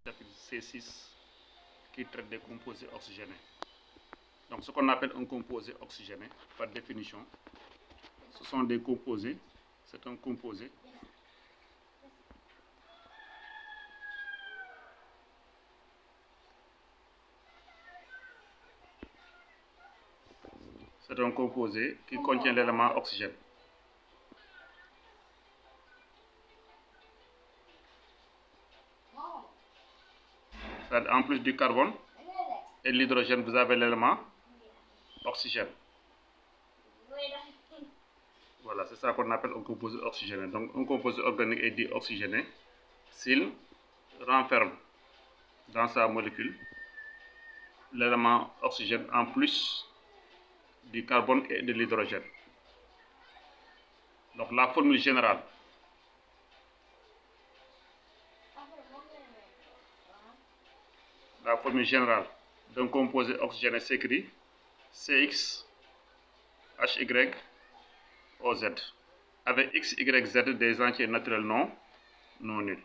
chapitre C6 qui traite des composés oxygénés. Donc ce qu'on appelle un composé oxygéné, par définition, ce sont des composés, c'est un composé qui contient l'élément oxygène. En plus du carbone et de l'hydrogène, vous avez l'élément oxygène. Voilà, c'est ça qu'on appelle un composé oxygéné. Donc un composé organique est dit oxygéné s'il renferme dans sa molécule l'élément oxygène en plus du carbone et de l'hydrogène. Donc la formule générale d'un composé oxygéné s'écrit CX HYOZ avec X, Y, Z des entiers naturels non nuls.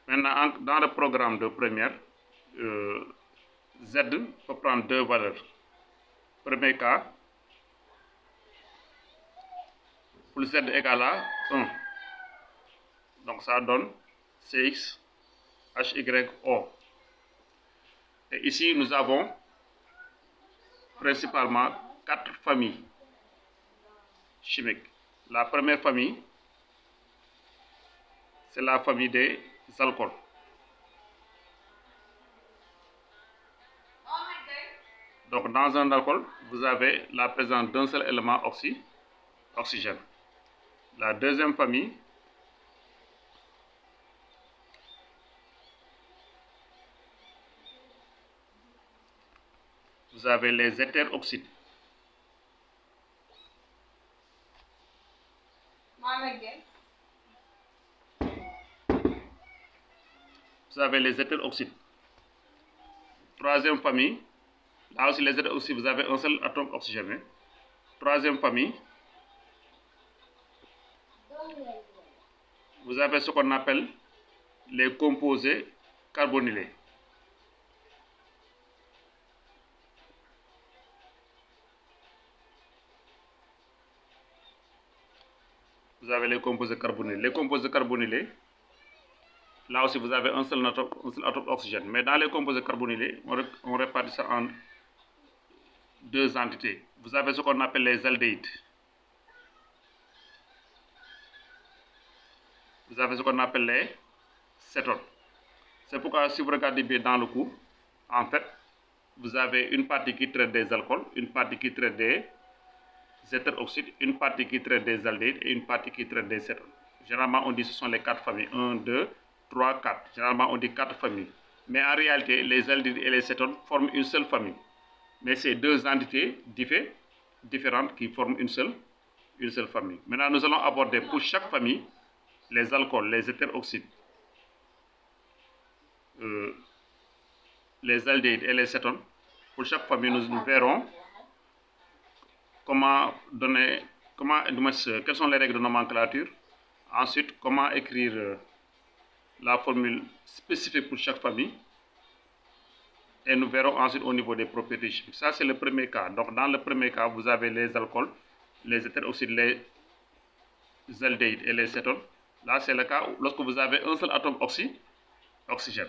Maintenant, dans le programme de première, Z peut prendre deux valeurs. Premier cas, pour Z égale à 1. Donc ça donne CX HYO. Et ici, nous avons principalement 4 familles chimiques. La première famille, c'est la famille des alcools. Donc dans un alcool, vous avez la présence d'un seul élément oxygène. La deuxième famille, vous avez les hétéroxydes. Vous avez les hétéroxydes. Troisième famille, là aussi les hétéroxydes, vous avez un seul atome oxygéné. Troisième famille, vous avez ce qu'on appelle les composés carbonylés. Vous avez les composés carbonylés. Les composés carbonylés, là aussi vous avez un seul atome oxygène. Mais dans les composés carbonylés, on répartit ça en deux entités. Vous avez ce qu'on appelle les aldéhydes. Vous avez ce qu'on appelle les cétones. C'est pourquoi si vous regardez bien dans le cours, en fait, vous avez une partie qui traite des alcools, une partie qui traite des hétéroxydes, une partie qui traite des aldéhydes et une partie qui traite des cétones. Généralement, on dit que ce sont les 4 familles. 1, 2, 3, 4. Généralement, on dit 4 familles. Mais en réalité, les aldéhydes et les cétones forment une seule famille. Mais c'est deux entités différentes qui forment une seule famille. Maintenant, nous allons aborder pour chaque famille les alcools, les hétéroxydes, les aldéhydes et les cétones. Pour chaque famille, nous verrons quelles sont les règles de nomenclature. Ensuite, comment écrire la formule spécifique pour chaque famille. Et nous verrons ensuite au niveau des propriétés chimiques. Ça, c'est le premier cas. Donc, dans le premier cas, vous avez les alcools, les hétéroxydes, les aldéhydes et les cétones. Là, c'est le cas lorsque vous avez un seul atome oxygène.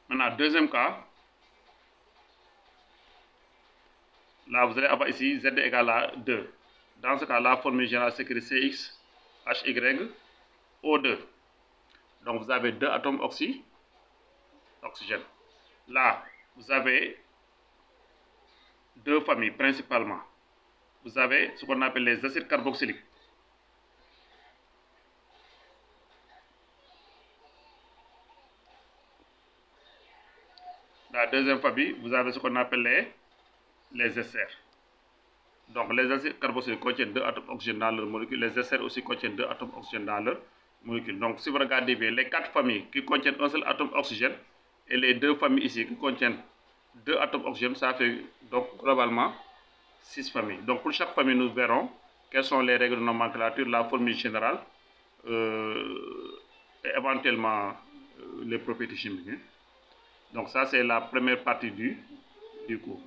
Maintenant, deuxième cas, là, vous allez avoir ici Z égale à 2. Dans ce cas, la formule générale s'écrit CX HYO2. Donc, vous avez deux atomes oxygène. Là, vous avez deux familles principalement. Vous avez ce qu'on appelle les acides carboxyliques. La deuxième famille, vous avez ce qu'on appelle les esters. Donc, les acides carboxyliques contiennent deux atomes oxygène dans leur molécule. Les esters aussi contiennent deux atomes oxygène dans leur molécule. Donc, si vous regardez bien, les 4 familles qui contiennent un seul atome oxygène et les deux familles ici qui contiennent deux atomes oxygène, ça fait donc globalement 6 familles. Donc, pour chaque famille, nous verrons quelles sont les règles de nomenclature, la formule générale, éventuellement les propriétés chimiques. Donc ça, c'est la première partie du cours.